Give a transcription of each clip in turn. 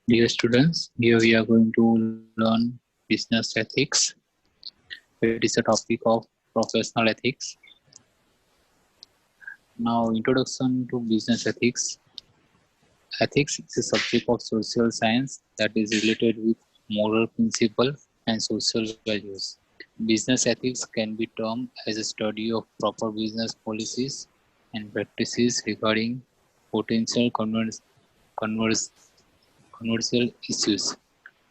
Dear students, here we are going to learn business ethics. It is a topic of professional ethics. Now, introduction to business ethics. Ethics is a subject of social science that is related with moral principles and social values. Business ethics can be termed as a study of proper business policies and practices regarding potential convers- commercial issues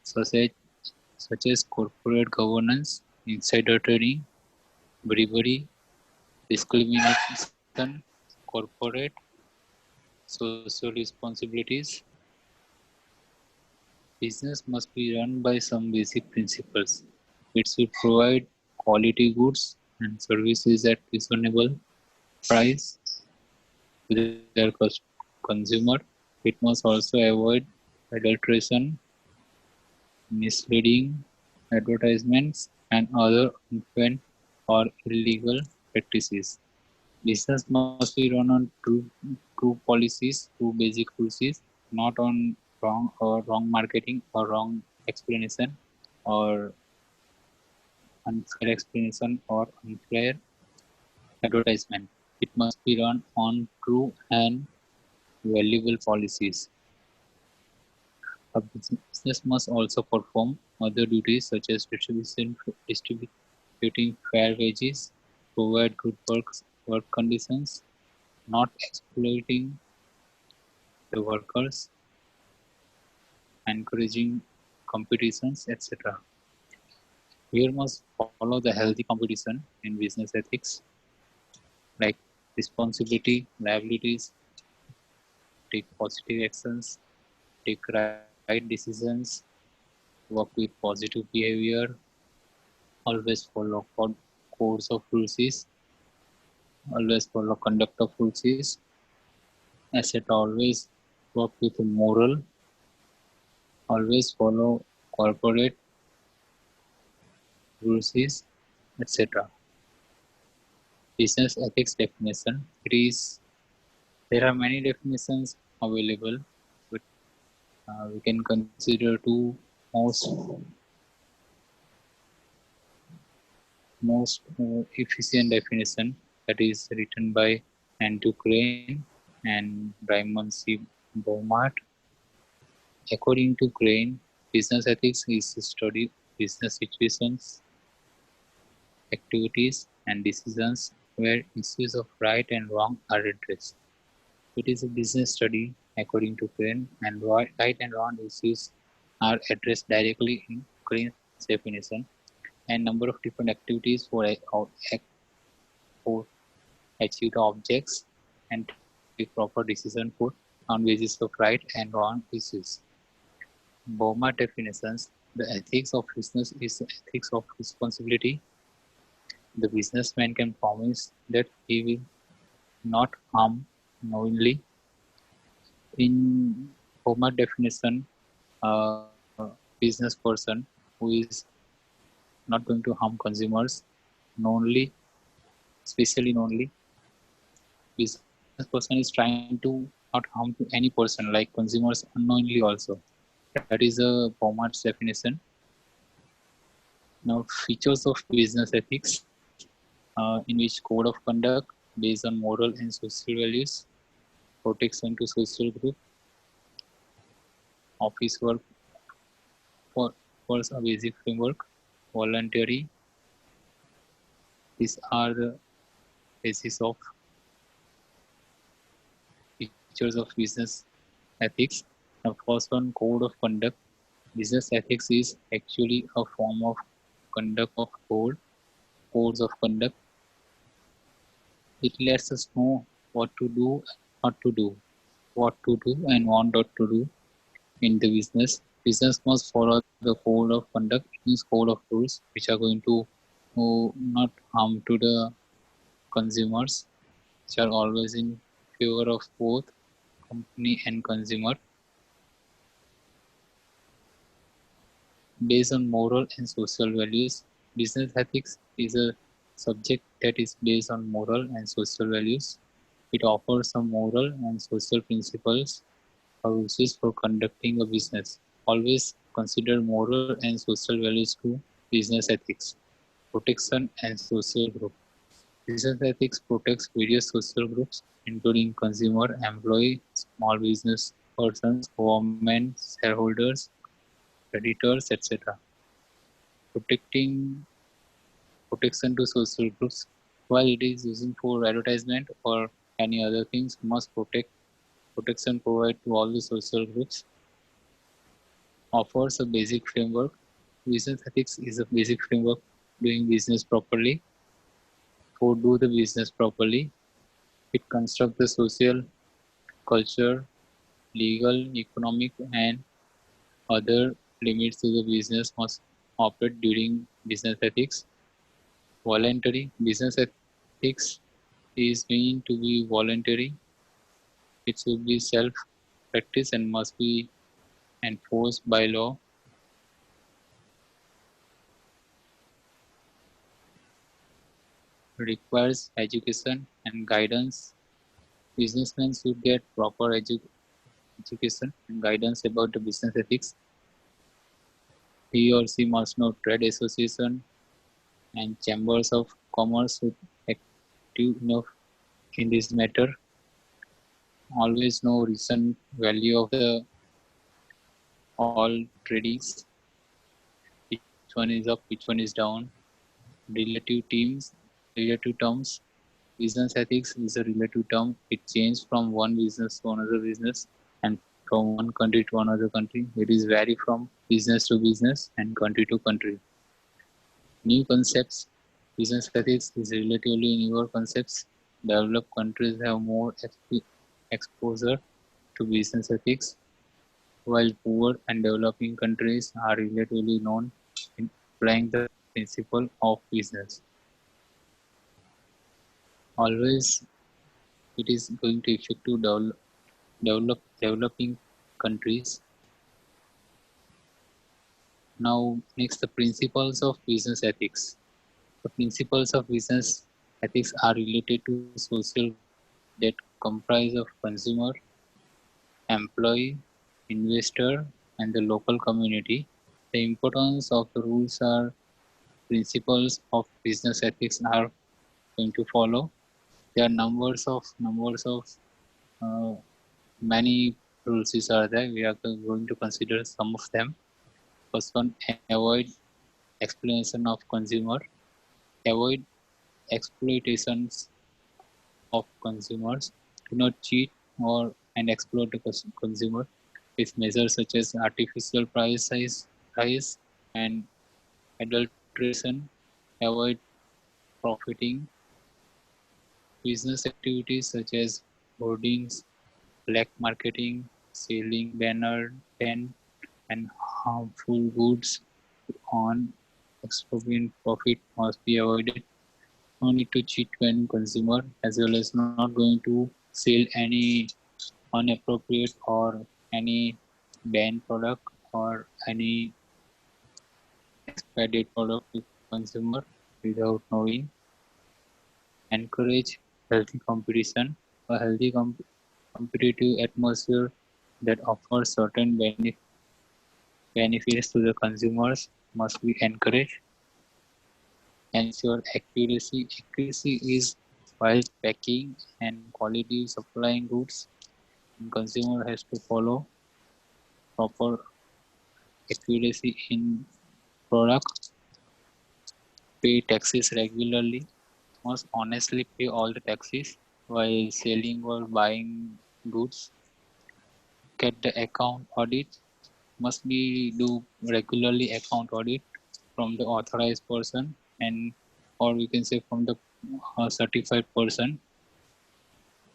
such as corporate governance, insider trading, bribery, discrimination, corporate social responsibilities. Business must be run by some basic principles. It should provide quality goods and services at reasonable price to their consumer. It must also avoid adulteration, misleading advertisements, and other unfair or illegal practices. Business must be run on true policies, true basic policies, not on wrong marketing or wrong explanation or unfair explanation or unfair advertisement. It must be run on true and valuable policies. A business must also perform other duties such as distributing fair wages, provide good work conditions, not exploiting the workers, encouraging competitions, etc. We must follow the healthy competition in business ethics, like responsibility, liabilities, take positive actions, take right decisions, work with positive behavior, always follow codes of rules, always follow conduct of rules, etc. Always work with moral, always follow corporate rules, etc. Business ethics definition. There are many definitions available, but we can consider two most efficient definition that is written by Andrew Crane and Raymond C. Beaumont. According to Crane, business ethics is a study of business situations, activities, and decisions where issues of right and wrong are addressed. It is a business study, according to Crane, and right and wrong issues are addressed directly in Crane's definition, and number of different activities for achieve the objects and take proper decision for on basis of right and wrong issues. Boma definitions the ethics of business is the ethics of responsibility. The businessman can promise that he will not harm knowingly. In Boma definition, a business person who is not going to harm consumers knowingly, especially knowingly, business person is trying to not harm to any person like consumers unknowingly also. That is a Beaumont's definition. Now, features of business ethics, in which code of conduct based on moral and social values, protection to social group, office work for offers a basic framework, voluntary. These are the basis of features of business ethics. Now, first one, code of conduct. Business ethics is actually a form of conduct of codes of conduct. It lets us know what to do, not to do, what to do, and what not to do in the business. Business must follow the code of conduct, means code of rules, which are going to not harm to the consumers, which are always in favor of both company and consumer. Based on moral and social values, business ethics is a subject that is based on moral and social values. It offers some moral and social principles rules for conducting a business. Always consider moral and social values to business ethics, protection and social group. Business ethics protects various social groups, including consumer, employee, small business persons, government, shareholders, creditors, etc. Protecting protection to social groups, while it is using for advertisement or any other things, must protection provide to all the social groups, offers a basic framework. Business ethics is a basic framework doing business properly. For do the business properly, it constructs the social, culture, legal, economic, and other limits to the business must operate during business ethics. Voluntary business ethics is meant to be voluntary. It should be self-practice and must be enforced by law. Requires education and guidance. Businessmen should get proper education and guidance about the business ethics. He or she must know trade association and chambers of commerce should active enough in this matter. Always know recent value of the all tradings, which one is up, which one is down. Relative teams, relative terms. Business ethics is a relative term. It changes from one business to another business and from one country to another country. It is vary from business to business and country to country. New concepts. Business ethics is relatively newer concepts. Developed countries have more exposure to business ethics, while poor and developing countries are relatively known in applying the principle of business. Always it is going to affect to developing countries. Now, next, the principles of business ethics. The principles of business ethics are related to social that comprise of consumer, employee, investor, and the local community. The importance of the rules are principles of business ethics are going to follow. There are numbers of uh, many rules are there. We are going to consider some of them. First one, avoid exploitation of consumer. Avoid exploitations of consumers. Do not cheat or and exploit the consumer with measures such as artificial price and adulteration. Avoid profiting. Business activities such as hoardings, black marketing, selling banner, pen, and harmful goods on exorbitant profit must be avoided. No need to cheat when consumer, as well as not going to sell any inappropriate or any banned product or any expired product to consumer without knowing. Encourage healthy competition. A healthy competitive atmosphere that offers certain benefits to the consumers must be encouraged. Ensure accuracy. Accuracy is while packing and quality supplying goods. And consumer has to follow proper accuracy in product. Pay taxes regularly. Must honestly pay all the taxes while selling or buying goods. Get the account audit. Must be do regularly account audit from the authorized person and or we can say from the certified person.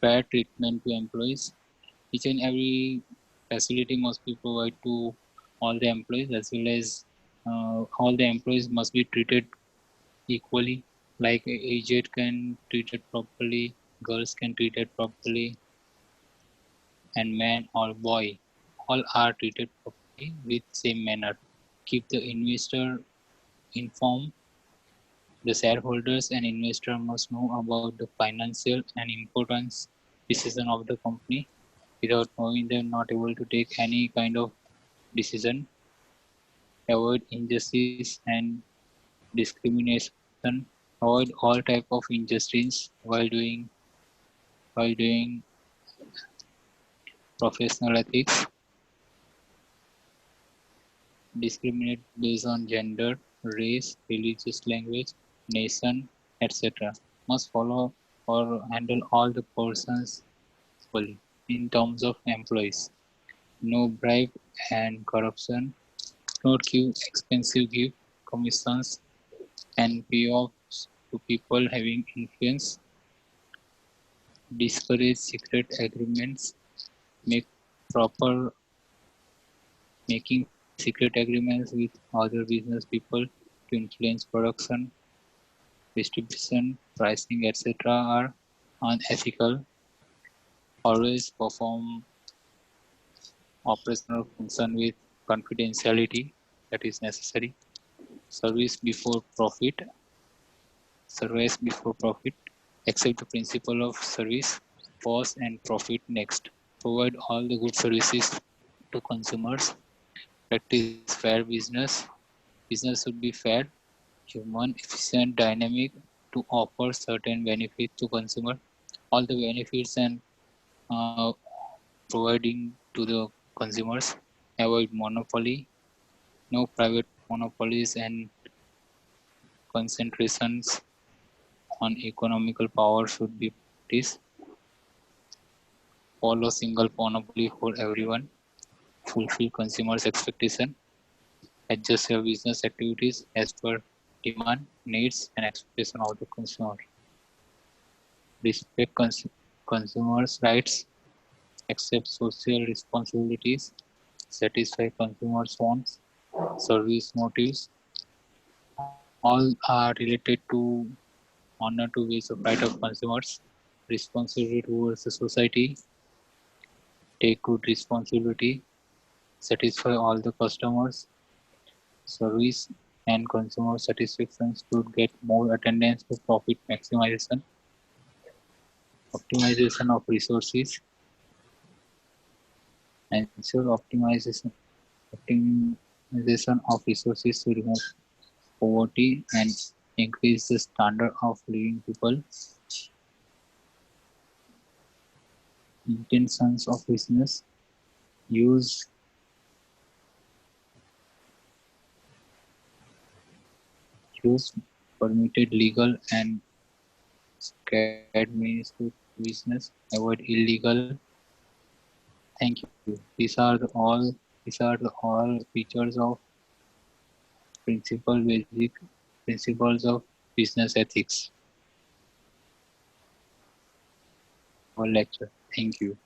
Fair treatment to employees. Each and every facility must be provided to all the employees as well as all the employees must be treated equally. Like aged can treated properly, girls can treated properly, and man or boy all are treated properly with same manner. Keep the investor informed. The shareholders and investor must know about the financial and importance decision of the company. without knowing them, not able to take any kind of decision, avoid injustice and discrimination, avoid all type of injustice while doing professional ethics, discriminate based on gender, race, religious language, nation, etc. Must follow or handle all the persons equally in terms of employees. No bribe and corruption, not give expensive gift, commissions and payoffs to people having influence, discourage secret agreements, make proper making secret agreements with other business people to influence production, distribution, pricing, etc. are unethical. Always perform operational function with confidentiality that is necessary. Service before profit. Service before profit. Accept the principle of service first and profit next. Provide all the good services to consumers. Practice fair business. Business should be fair, human, efficient, dynamic to offer certain benefits to consumer. All the benefits and uh, providing to the consumers. Avoid monopoly. No private monopolies and concentrations on economical power should be practiced. Follow single monopoly for everyone. Fulfill consumers' expectation. Adjust your business activities as per demand, needs, and expectation of the consumer. Respect consumers' rights. Accept social responsibilities. Satisfy consumers' wants. Service motives. All are related to honor to ways of right of consumers. Responsibility towards the society. Take good responsibility. Satisfy all the customers. Service and consumer satisfaction should get more attendance to profit maximization. Optimization of resources. Ensure optimization of resources to remove poverty and increase the standard of living people. Intentions of business. Use use permitted legal and administrative business. Avoid illegal. Thank you. These are the all features of basic principles of business ethics. Our lecture. Thank you.